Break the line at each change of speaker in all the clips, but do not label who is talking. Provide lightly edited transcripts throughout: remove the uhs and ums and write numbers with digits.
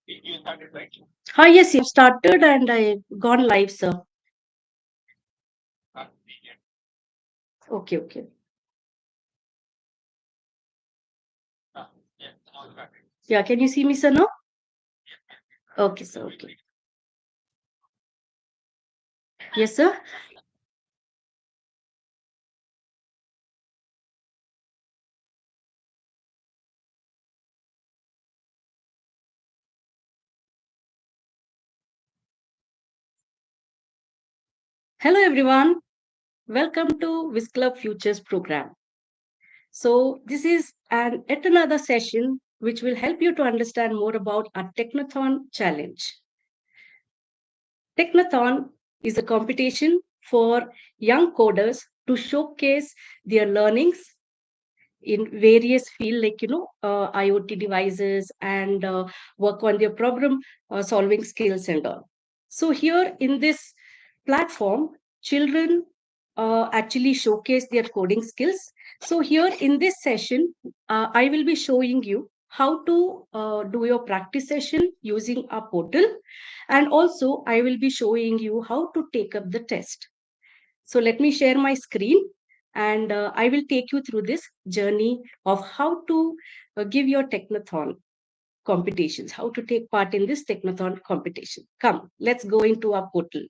You started, right? Yes, you started and I gone live, sir. Okay, okay. Yeah, can you see me, sir, now? Okay, sir, okay. Yes, sir. Hello, everyone. Welcome to Wizklub Futures program. So, this is yet another session which will help you to understand more about our Technathon challenge. Technathon is a competition for young coders to showcase their learnings in various fields like IoT devices and work on their problem solving skills and all. So here in this platform, children actually showcase their coding skills. So here in this session, I will be showing you how to do your practice session using a portal, and also I will be showing you how to take up the test. So let me share my screen, and I will take you through this journey of how to give your Technathon competitions, how to take part in this Technathon competition. Come, let's go into our portal.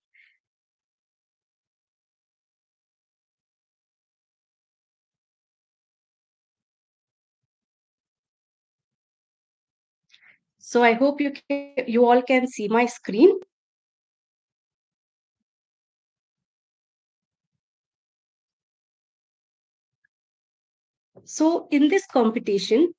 So I hope you all can see my screen. So in this competition,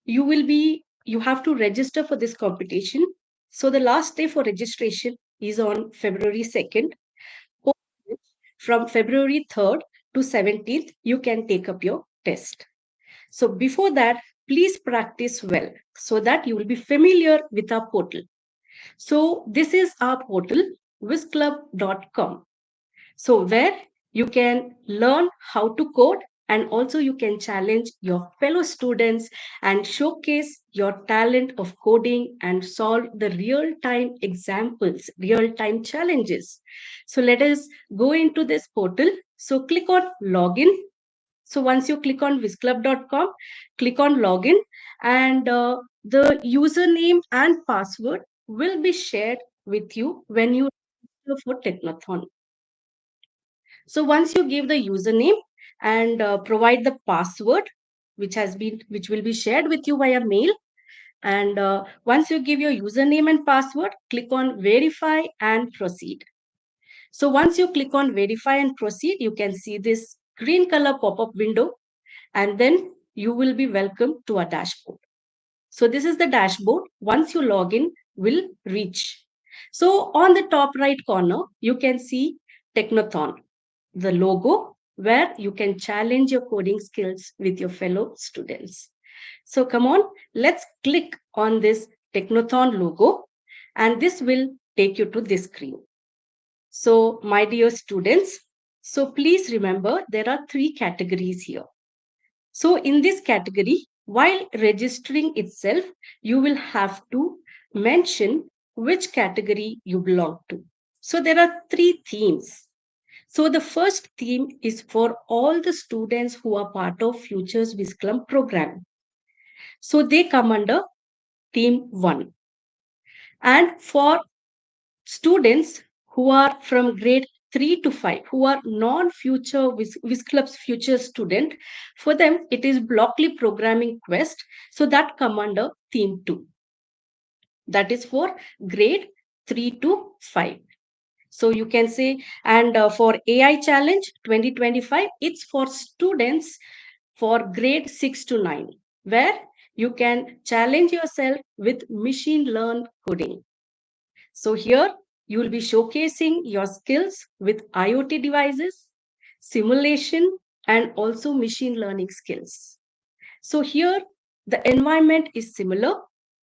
you have to register for this competition. So the last day for registration is on February 2nd. From February 3rd to 17th, you can take up your test. So before that, please practice well so that you will be familiar with our portal. So this is our portal, wizklub.com. So where you can learn how to code, and also you can challenge your fellow students and showcase your talent of coding and solve the real-time examples, real-time challenges. So let us go into this portal. So click on login. So once you click on wizklub.com, click on login, and the username and password will be shared with you when you register for Technathon. So once you give the username and provide the password, which will be shared with you via mail, and once you give your username and password, click on verify and proceed. So once you click on verify and proceed, you can see this green color pop-up window, and then you will be welcome to our dashboard. So this is the dashboard. Once you log in, will reach. So on the top right corner, you can see Technathon, the logo where you can challenge your coding skills with your fellow students. So come on, let's click on this Technathon logo, and this will take you to this screen. So my dear students, so please remember there are three categories here. So in this category, while registering itself, you will have to mention which category you belong to. So there are three themes. So the first theme is for all the students who are part of Futures Wizklub program. So they come under theme 1. And for students who are from grade 3 to 5, who are non-future Wizklub's future student, for them it is Blockly Programming Quest. So that come under theme 2. That is for grade 3 to 5. So you can say, and for AI Challenge 2025, it's for students for grade 6 to 9, where you can challenge yourself with machine learn coding. So here you will be showcasing your skills with IoT devices, simulation, and also machine learning skills. So here the environment is similar.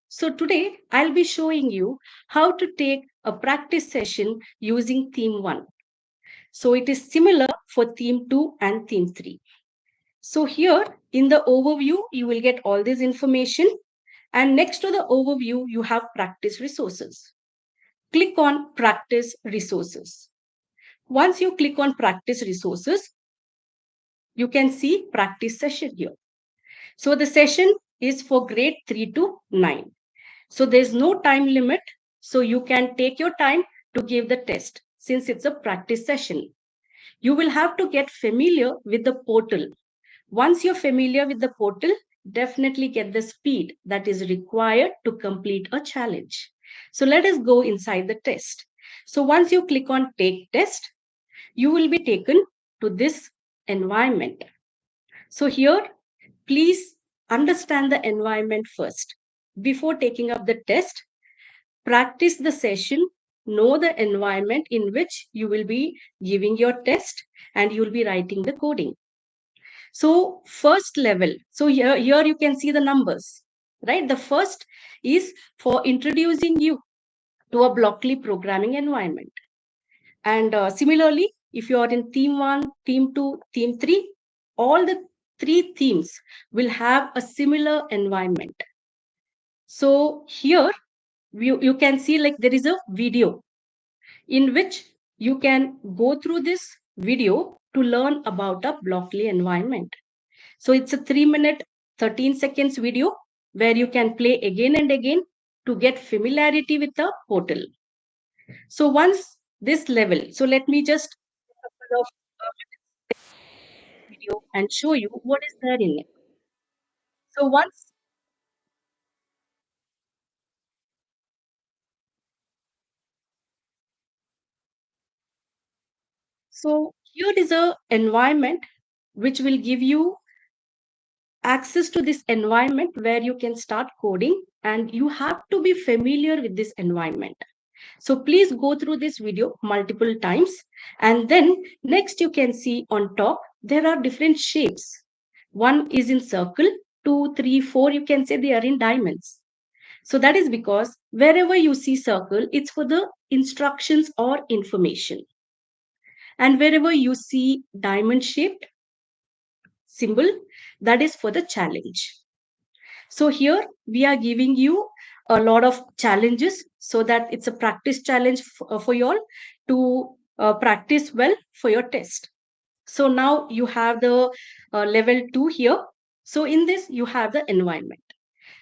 So today I'll be showing you how to take a practice session using theme 1. So it is similar for theme 2 and theme 3. So here in the overview, you will get all this information. And next to the overview, you have practice resources. Click on practice resources. Once you click on practice resources, you can see practice session here. So the session is for grade 3 to 9. So there's no time limit. So you can take your time to give the test since it's a practice session. You will have to get familiar with the portal. Once you're familiar with the portal, definitely get the speed that is required to complete a challenge. So let us go inside the test. So once you click on take test, you will be taken to this environment. So here, please understand the environment first. Before taking up the test, practice the session, know the environment in which you will be giving your test and you will be writing the coding. So first level, so here you can see the numbers, right? The first is for introducing you to a Blockly programming environment. And similarly, if you are in theme 1, theme 2, theme 3, all the three themes will have a similar environment. So here you can see like there is a video in which you can go through this video to learn about a Blockly environment. So it's a 3 minute, 13 seconds video where you can play again and again to get familiarity with the portal. So once this level, so let me just a couple of video and show you what is there in it. So once, so here is a environment which will give you access to this environment where you can start coding, and you have to be familiar with this environment. So please go through this video multiple times. And then next you can see on top, there are different shapes. One is in circle, two, three, four, you can say they are in diamonds. So that is because wherever you see circle, it's for the instructions or information. And wherever you see diamond shaped symbol, that is for the challenge. So here we are giving you a lot of challenges so that it's a practice challenge for you all to practice well for your test. So now you have the level 2 here. So in this you have the environment.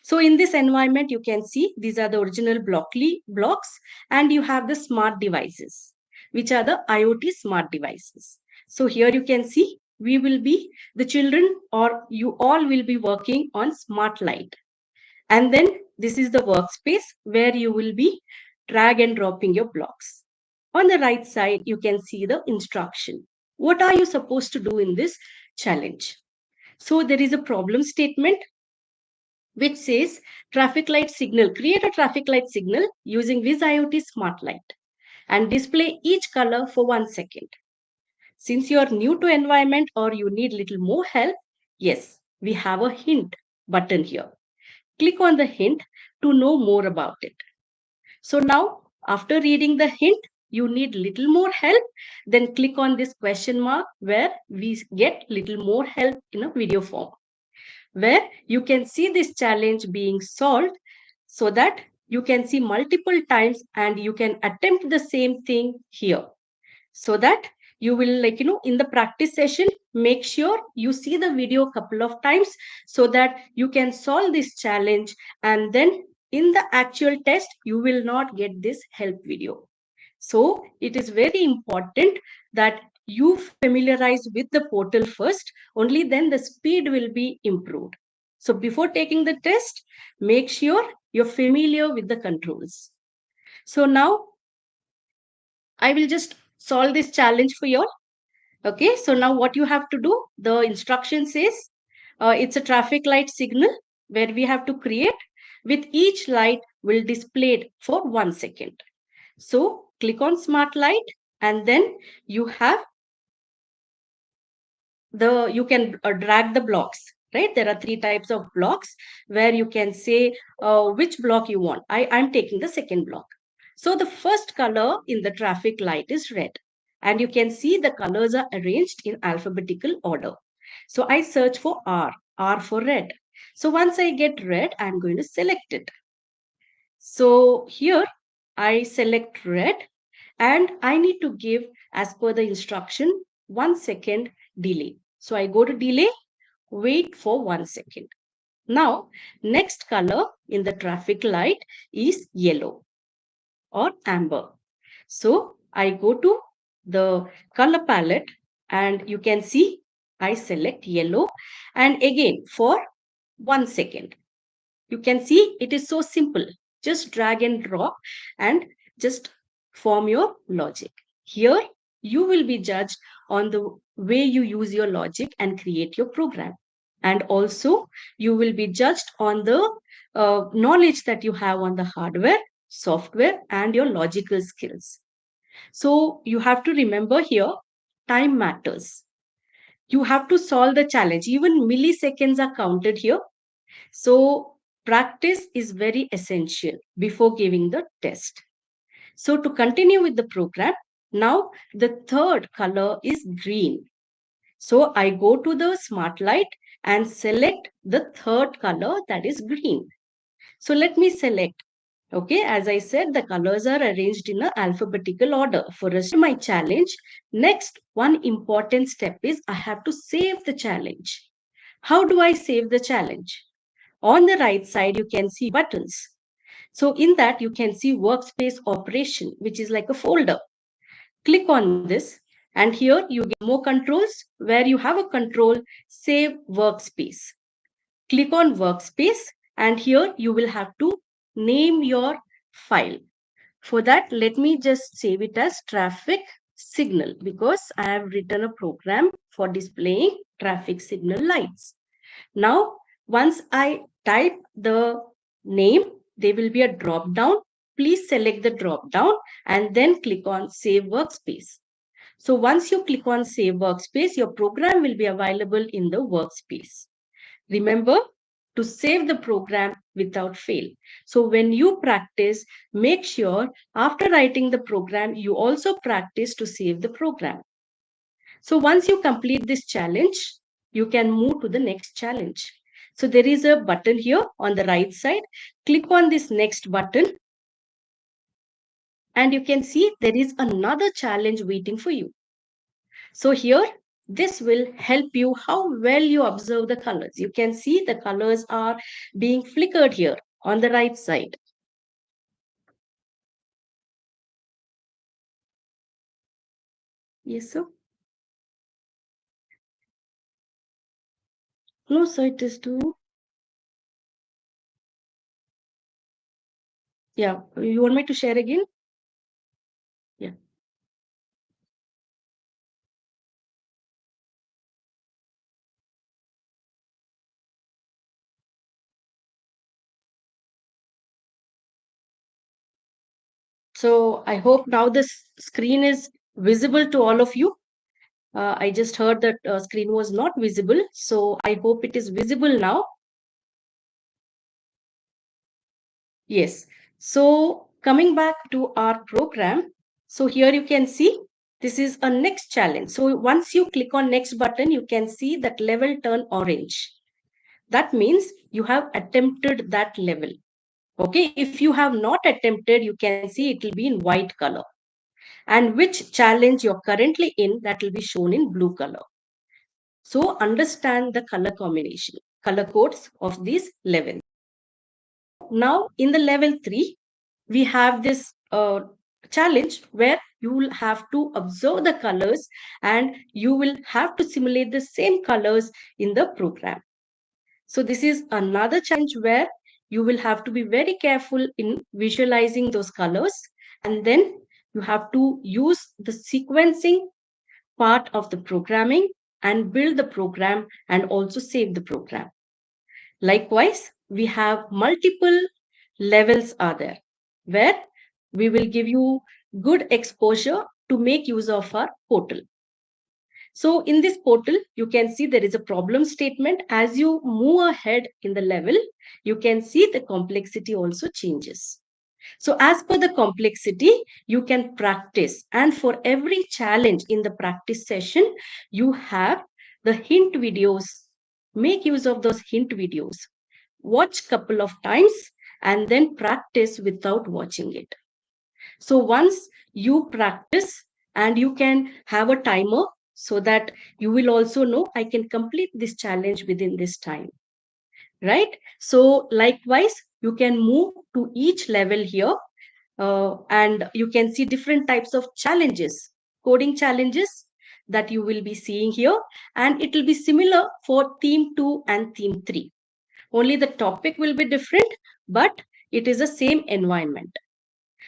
So in this environment you can see these are the original Blockly blocks, and you have the smart devices, which are the IoT smart devices. So here you can see we will be the children or you all will be working on smart light. And then this is the workspace where you will be drag and dropping your blocks. On the right side, you can see the instruction. What are you supposed to do in this challenge? So there is a problem statement which says traffic light signal, create a traffic light signal using WizIoT smart light and display each color for 1 second. Since you are new to environment or you need little more help, yes, we have a hint button here. Click on the hint to know more about it. So now, after reading the hint, you need little more help, then click on this question mark where we get little more help in a video form, where you can see this challenge being solved so that you can see multiple times and you can attempt the same thing here, so that you will in the practice session make sure you see the video a couple of times so that you can solve this challenge, and then in the actual test you will not get this help video. So it is very important that you familiarize with the portal first, only then the speed will be improved. So before taking the test, make sure you're familiar with the controls. So now I will just solve this challenge for you all. Okay, so now what you have to do, the instruction says it's a traffic light signal where we have to create with each light will display it for 1 second. So click on smart light and then you have you can drag the blocks, right? There are three types of blocks where you can say which block you want. I'm taking the second block. So the first color in the traffic light is red, and you can see the colors are arranged in alphabetical order. So I search for R for red. So once I get red, I'm going to select it. So here I select red and I need to give, as per the instruction, 1 second delay. So I go to delay, wait for 1 second. Now, next color in the traffic light is yellow or amber. So I go to the color palette and you can see I select yellow and again for 1 second. You can see it is so simple. Just drag and drop and just form your logic. Here you will be judged on the way you use your logic and create your program. And also you will be judged on the knowledge that you have on the hardware, software, and your logical skills. So you have to remember here, time matters. You have to solve the challenge. Even milliseconds are counted here. So practice is very essential before giving the test. So to continue with the program, now the third color is green. So I go to the smart light and select the third color, that is green. So let me select. Okay, as I said, the colors are arranged in a alphabetical order. For us, my challenge, next one important step is I have to save the challenge. How do I save the challenge? On the right side, you can see buttons. So in that, you can see workspace operation, which is like a folder. Click on this and here you get more controls where you have a control, save workspace. Click on workspace and here you will have to name your file. For that, let me just save it as traffic signal because I have written a program for displaying traffic signal lights. Now, once I type the name, there will be a drop down. Please select the drop down and then click on Save Workspace. So once you click on Save Workspace, your program will be available in the workspace. Remember to save the program without fail. So when you practice, make sure after writing the program, you also practice to save the program. So once you complete this challenge, you can move to the next challenge. So there is a button here on the right side. Click on this next button and you can see there is another challenge waiting for you. So here, this will help you how well you observe the colors. You can see the colors are being flickered here on the right side. Yes, sir. No, sir, it is too. Yeah, you want me to share again? Yeah. So I hope now this screen is visible to all of you. I just heard that screen was not visible. So I hope it is visible now. Yes. So coming back to our program. So here you can see this is a next challenge. So once you click on next button, you can see that level turn orange. That means you have attempted that level. Okay. If you have not attempted, you can see it will be in white color. And which challenge you're currently in, that will be shown in blue color. So understand the color combination, color codes of these levels. Now in the level 3, we have this challenge where you will have to observe the colors and you will have to simulate the same colors in the program. So this is another challenge where you will have to be very careful in visualizing those colors and then you have to use the sequencing part of the programming and build the program and also save the program. Likewise, we have multiple levels are there where we will give you good exposure to make use of our portal. So in this portal, you can see there is a problem statement. As you move ahead in the level, you can see the complexity also changes. So as per the complexity, you can practice. And for every challenge in the practice session, you have the hint videos. Make use of those hint videos. watch couple of times, and then practice without watching it. So once you practice, and you can have a timer, so that you will also know I can complete this challenge within this time, right? So likewise, you can move to each level here, and you can see different types of challenges, coding challenges that you will be seeing here, and it will be similar for theme 2 and theme 3. Only the topic will be different, but it is the same environment.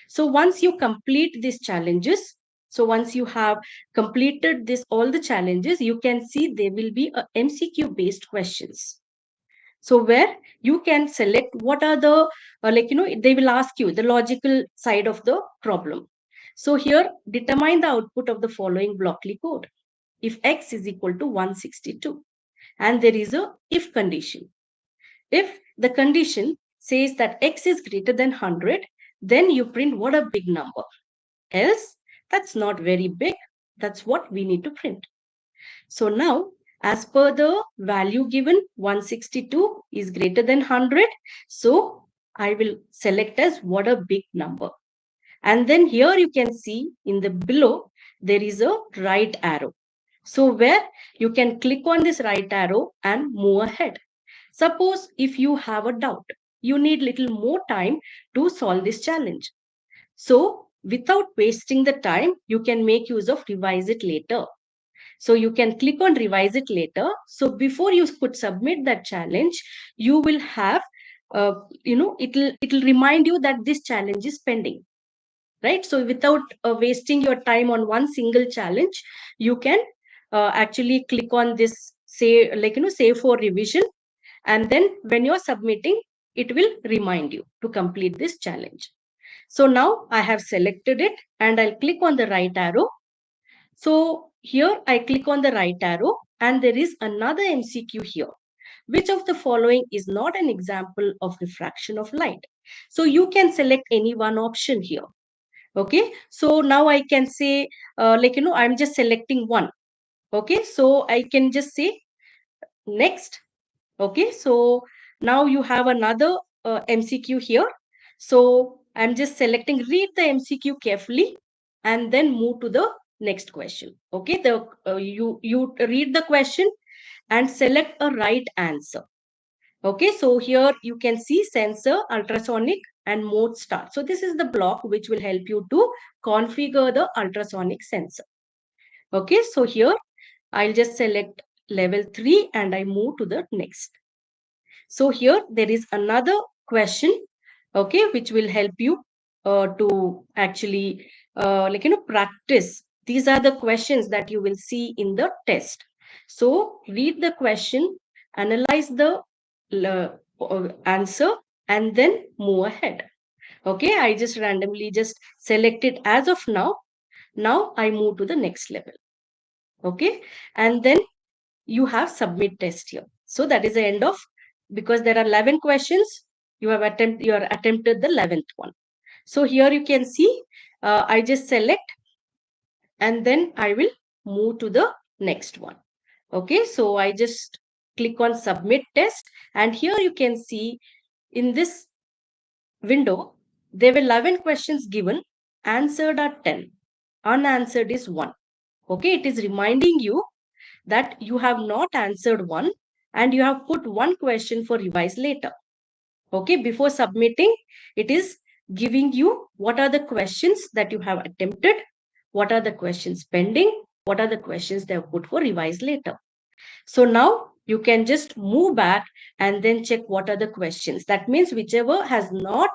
So once you complete these challenges, so once you have completed this all the challenges, you can see there will be a MCQ based questions. So where you can select what are the they will ask you the logical side of the problem. So here, determine the output of the following blockly code if x is equal to 162, and there is a if condition. If the condition says that x is greater than 100, then you print what a big number. Else, that's not very big. That's what we need to print. So now, as per the value given, 162 is greater than 100. So I will select as what a big number. And then here you can see in the below, there is a right arrow. So where you can click on this right arrow and move ahead. Suppose if you have a doubt, you need little more time to solve this challenge. So without wasting the time, you can make use of revise it later. So you can click on revise it later. So before you could submit that challenge, you will have, it'll remind you that this challenge is pending, right? So without wasting your time on one single challenge, you can actually click on this save for revision, and then when you're submitting, it will remind you to complete this challenge. So now I have selected it, and I'll click on the right arrow. So here I click on the right arrow, and there is another MCQ here. Which of the following is not an example of refraction of light? So you can select any one option here. Okay. So now I can say, I'm just selecting one. Okay. So I can just say next. Okay. So now you have another MCQ here. So I'm just selecting, read the MCQ carefully, and then move to the next question. Okay, you read the question and select a right answer. Okay, so here you can see sensor, ultrasonic, and mode start. So this is the block which will help you to configure the ultrasonic sensor. Okay, so here I'll just select level 3 and I move to the next. So here there is another question, okay, which will help you to actually practice. These are the questions that you will see in the test. So read the question, analyze the answer, and then move ahead. Okay, I just randomly just select it as of now. Now I move to the next level. Okay, and then you have submit test here. So that is the end of, because there are 11 questions, you are attempted the 11th one. So here you can see, I just select, and then I will move to the next one. Okay, so I just click on submit test, and here you can see in this window, there were 11 questions given, answered are 10, unanswered is 1. Okay, it is reminding you that you have not answered one, and you have put one question for revise later. Okay, before submitting, it is giving you what are the questions that you have attempted, what are the questions pending, what are the questions they have put for revise later. So now you can just move back and then check what are the questions. That means whichever has not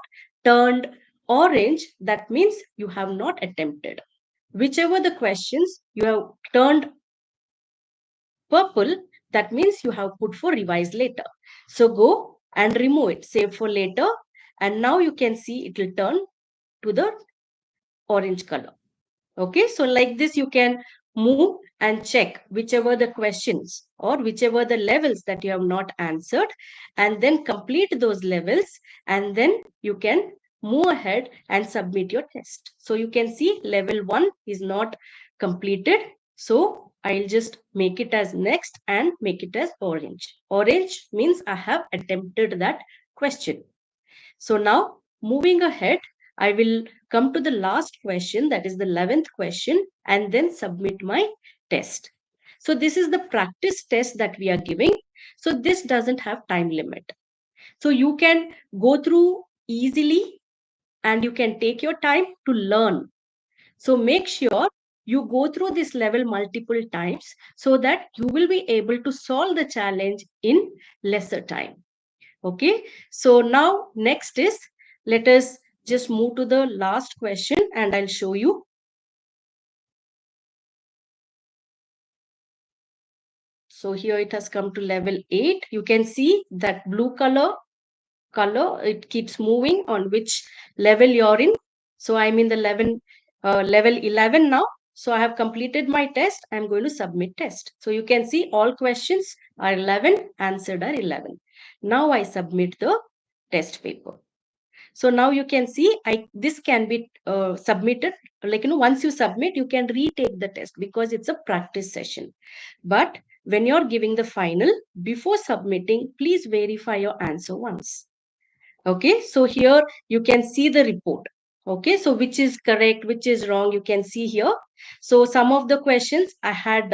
turned orange, that means you have not attempted. Whichever the questions you have turned purple, that means you have put for revise later. So go and remove it, save for later, and now you can see it will turn to the orange color. Okay, so like this you can move and check whichever the questions or whichever the levels that you have not answered, and then complete those levels, and then you can move ahead and submit your test. So you can see level 1 is not completed. So I'll just make it as next and make it as orange. Orange means I have attempted that question. So now moving ahead, I will come to the last question, that is the 11th question, and then submit my test. So this is the practice test that we are giving. So this doesn't have time limit. So you can go through easily and you can take your time to learn. So make sure you go through this level multiple times so that you will be able to solve the challenge in lesser time. Okay. So now next is, let us just move to the last question and I'll show you. So here it has come to level 8. You can see that blue color, it keeps moving on which level you're in. So I'm in the level 11 now. So I have completed my test. I'm going to submit test. So you can see all questions are 11, answered are 11. Now I submit the test paper. So now you can see this can be submitted. Like, once you submit, you can retake the test because it's a practice session. But when you're giving the final, before submitting, please verify your answer once. Okay, so here you can see the report. Okay, so which is correct, which is wrong, you can see here. So some of the questions I had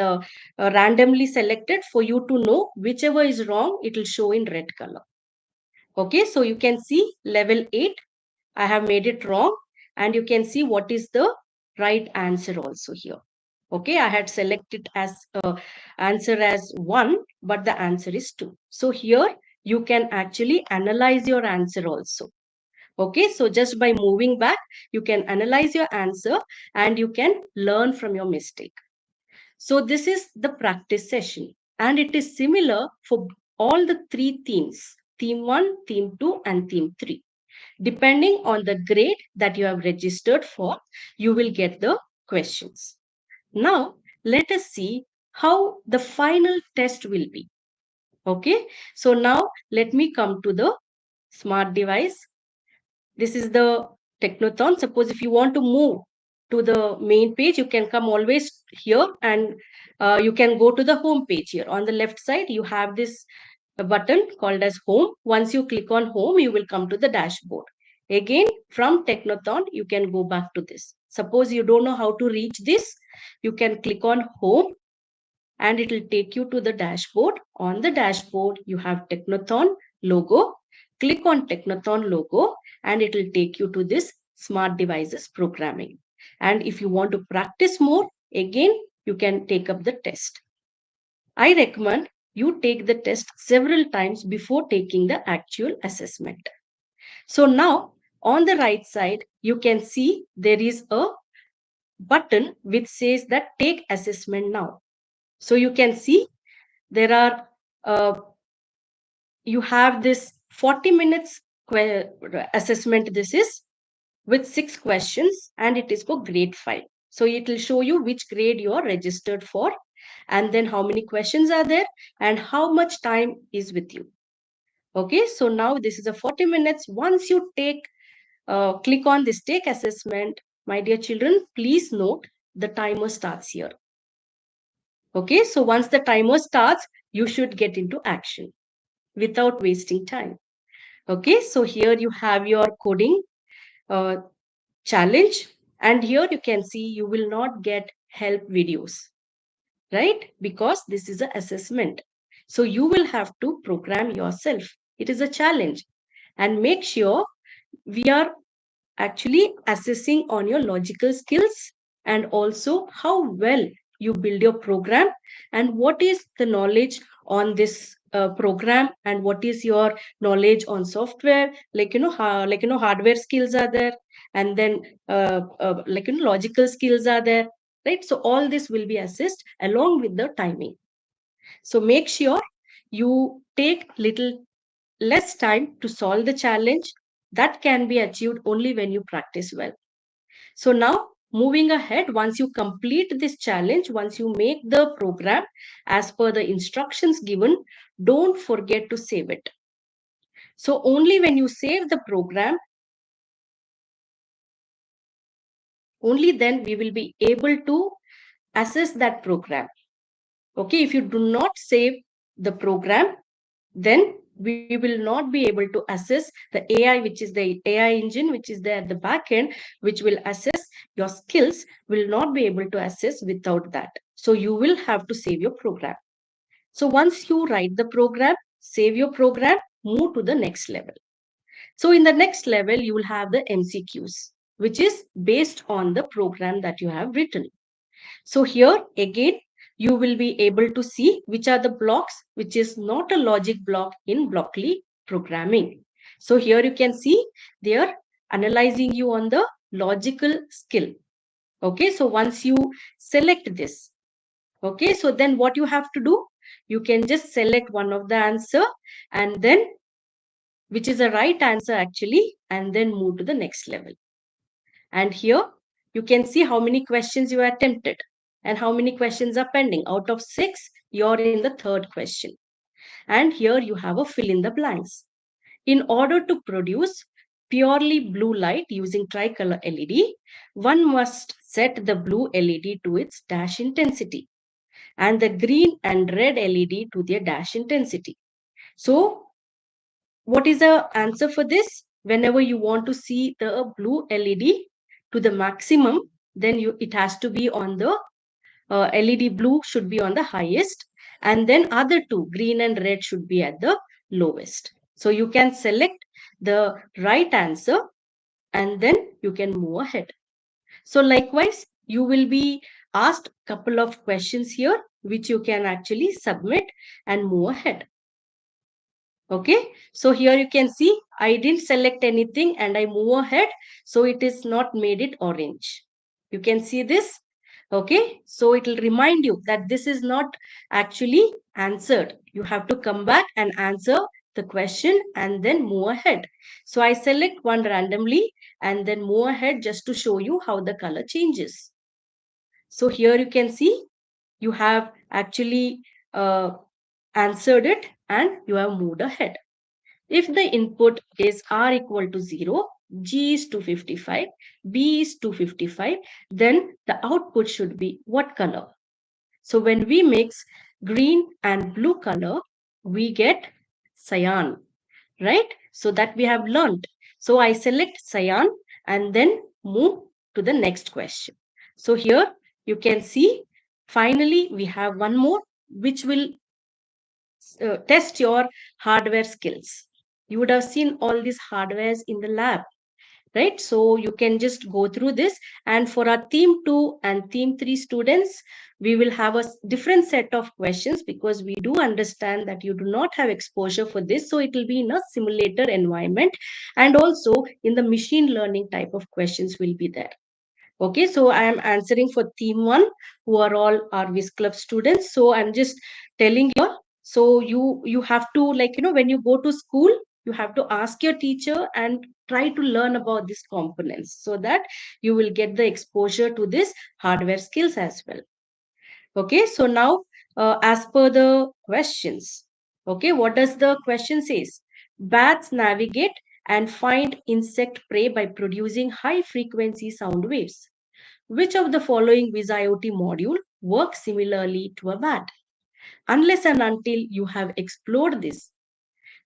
randomly selected for you to know whichever is wrong, it will show in red color. Okay, so you can see level 8, I have made it wrong, and you can see what is the right answer also here. Okay, I had selected as answer as 1, but the answer is 2. So here you can actually analyze your answer also. Okay, so just by moving back, you can analyze your answer and you can learn from your mistake. So this is the practice session, and it is similar for all the 3 themes, theme 1, theme 2, and theme 3. Depending on the grade that you have registered for, you will get the questions. Now, let us see how the final test will be. Okay, so now let me come to the smart device. This is the Technathon. Suppose if you want to move to the main page, you can come always here, and you can go to the home page here. On the left side, you have this button called as home. Once you click on home, you will come to the dashboard. Again, from Technathon, you can go back to this. Suppose you don't know how to reach this, you can click on home and it will take you to the dashboard. On the dashboard, you have Technathon logo. Click on Technathon logo and it will take you to this smart devices programming. And if you want to practice more, again, you can take up the test. I recommend you take the test several times before taking the actual assessment. So now on the right side, you can see there is a button which says that take assessment now. So you can see there are you have this 40 minutes assessment. This is with 6 questions and it is for grade 5. So it will show you which grade you are registered for and then how many questions are there and how much time is with you. Okay, so now this is a 40 minutes. Once you click on this take assessment, my dear children, please note the timer starts here. Okay, so once the timer starts, you should get into action without wasting time. Okay, so here you have your coding uh, challenge, and here you can see you will not get help videos, right? Because this is an assessment. So you will have to program yourself. It is a challenge, and make sure we are actually assessing on your logical skills and also how well you build your program and what is the knowledge on this program and what is your knowledge on software, like hardware skills are there, and then logical skills are there, right? So all this will be assessed along with the timing. So make sure you take little less time to solve the challenge. That can be achieved only when you practice well. So now moving ahead, once you complete this challenge, once you make the program as per the instructions given, don't forget to save it. So only when you save the program, only then we will be able to assess that program. Okay, if you do not save the program, then we will not be able to assess the AI, which is the AI engine, which is there at the back end, which will assess your skills, will not be able to assess without that. So you will have to save your program. So once you write the program, save your program, move to the next level. So in the next level, you will have the MCQs, which is based on the program that you have written. So here again, you will be able to see which are the blocks, which is not a logic block in Blockly programming. So here you can see they are analyzing you on the logical skill. Okay, so once you select this, okay, so then what you have to do, you can just select one of the answer and then which is the right answer actually, and then move to the next level. And here you can see how many questions you attempted and how many questions are pending. Out of 6, you're in the third question. And here you have a fill in the blanks. In order to produce purely blue light using tricolor LED, one must set the blue LED to its dash intensity and the green and red LED to their dash intensity. So what is the answer for this? Whenever you want to see the blue LED to the maximum, then it has to be on the LED blue should be on the highest, and then other two, green and red, should be at the lowest. So you can select the right answer and then you can move ahead. So likewise, you will be asked a couple of questions here, which you can actually submit and move ahead. Okay, so here you can see I didn't select anything and I move ahead. So it is not made it orange. You can see this. Okay, so it will remind you that this is not actually answered. You have to come back and answer the question and then move ahead. So I select one randomly and then move ahead just to show you how the color changes. So here you can see you have actually answered it and you have moved ahead. If the input is R equal to 0, G is 255, B is 255, then the output should be what color? So when we mix green and blue color, we get cyan, right? So that we have learned. So I select cyan and then move to the next question. So here you can see finally we have one more which will test your hardware skills. You would have seen all these hardwares in the lab, right? So you can just go through this. And for our theme 2 and theme 3 students, we will have a different set of questions because we do understand that you do not have exposure for this. So it will be in a simulator environment, and also in the machine learning type of questions will be there. Okay, so I am answering for theme 1, who are all our Wizklub students. So I'm just telling you, so you have to, like, when you go to school, you have to ask your teacher and try to learn about these components so that you will get the exposure to this hardware skills as well. Okay, so now as per the questions, okay, what does the question says? Bats navigate and find insect prey by producing high frequency sound waves. Which of the following WizIoT module works similarly to a bat? Unless and until you have explored this,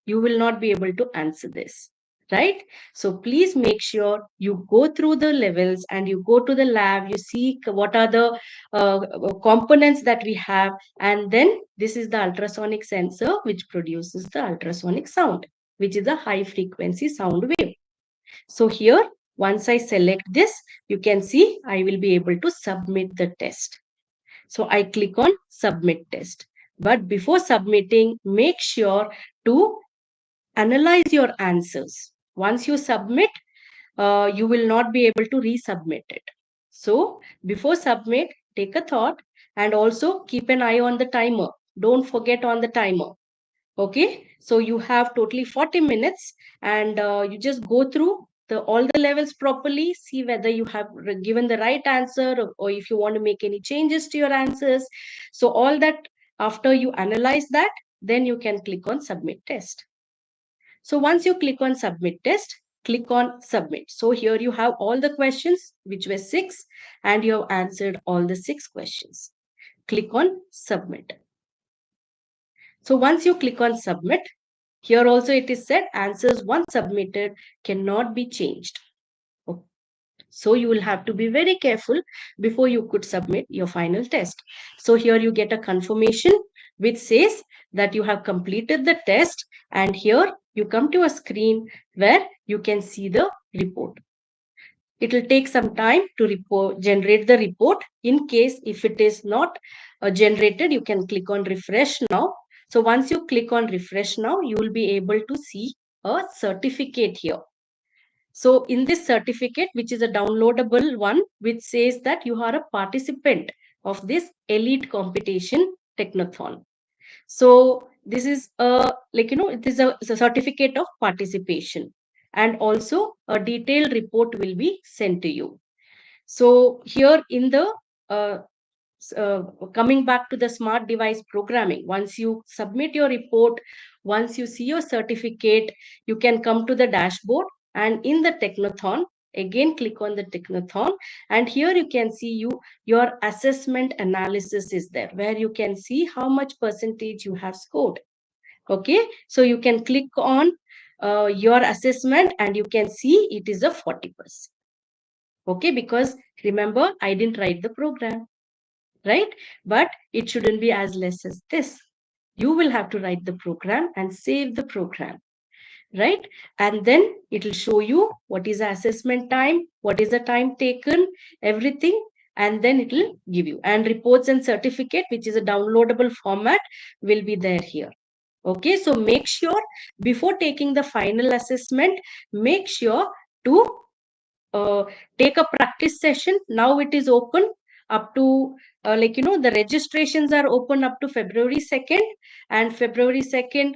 you will not be able to answer this, right? So please make sure you go through the levels and you go to the lab, you see what are the components that we have, and then this is the ultrasonic sensor which produces the ultrasonic sound, which is a high frequency sound wave. So here, once I select this, you can see I will be able to submit the test. So I click on submit test. But before submitting, make sure to analyze your answers. Once you submit, you will not be able to resubmit it. So before submit, take a thought and also keep an eye on the timer. Don't forget on the timer. Okay, so you have totally 40 minutes and you just go through all the levels properly, see whether you have given the right answer, or if you want to make any changes to your answers. So all that, after you analyze that, then you can click on submit test. So once you click on submit test, click on submit. So here you have all the questions, which were 6, and you have answered all the 6 questions. click on submit. So once you click on submit, here also it is said answers once submitted cannot be changed. Okay. So you will have to be very careful before you could submit your final test. So here you get a confirmation which says that you have completed the test, and here you come to a screen where you can see the report. It will take some time to generate the report. In case if it is not generated, you can click on refresh now. So once you click on refresh now, you will be able to see a certificate here. So in this certificate, which is a downloadable one, which says that you are a participant of this elite competition Technathon. So this is it is a certificate of participation, and also a detailed report will be sent to you. So here in the uh, coming back to the smart device programming, once you submit your report, once you see your certificate, you can come to the dashboard, and in the Technathon, again click on the Technathon, and here you can see your assessment analysis is there, where you can see how much percentage you have scored. Okay, so you can click on your assessment, and you can see it is a 40%. Okay, because remember, I didn't write the program, right? But it shouldn't be as less as this. You will have to write the program and save the program, right? And then it will show you what is the assessment time, what is the time taken, everything, and then it will give you. And reports and certificate, which is a downloadable format, will be there here. Okay, so make sure before taking the final assessment, make sure to uh, take a practice session. Now it is open up to the registrations are open up to February 2nd, and February 2nd,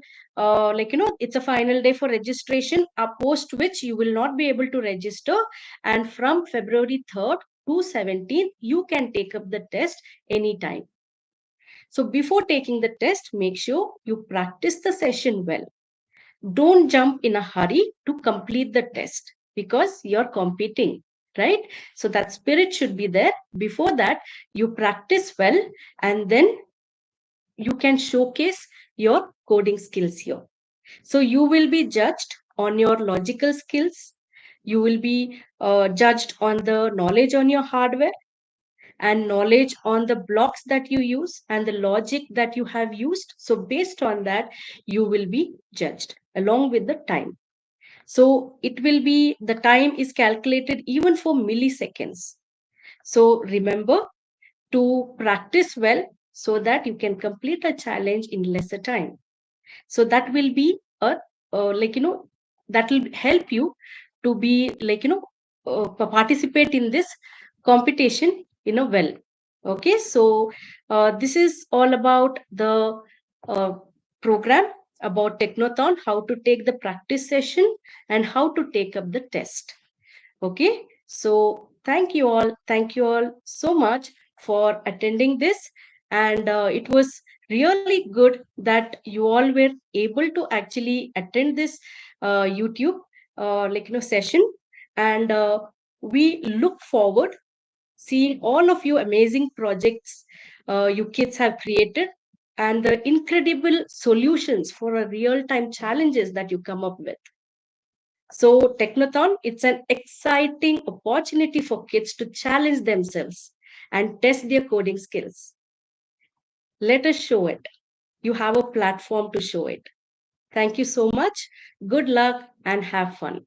it's a final day for registration, post which you will not be able to register. And from February 3rd to 17th, you can take up the test anytime. So before taking the test, make sure you practice the session well. Don't jump in a hurry to complete the test because you're competing, right? So that spirit should be there. Before that, you practice well, and then you can showcase your coding skills here. So you will be judged on your logical skills. You will be judged on the knowledge on your hardware and knowledge on the blocks that you use and the logic that you have used. So based on that, you will be judged along with the time. So it will be, the time is calculated even for milliseconds. So remember to practice well so that you can complete a challenge in lesser time. So that will be that will help you to be participate in this competition well. Okay, so this is all about the uh, program about Technathon, how to take the practice session and how to take up the test. Okay, so thank you all so much for attending this, and it was really good that you all were able to actually attend this YouTube session, and we look forward seeing all of you amazing projects you kids have created, and the incredible solutions for a real time challenges that you come up with. So Technathon, it's an exciting opportunity for kids to challenge themselves and test their coding skills. Let us show it. You have a platform to show it. Thank you so much. Good luck and have fun.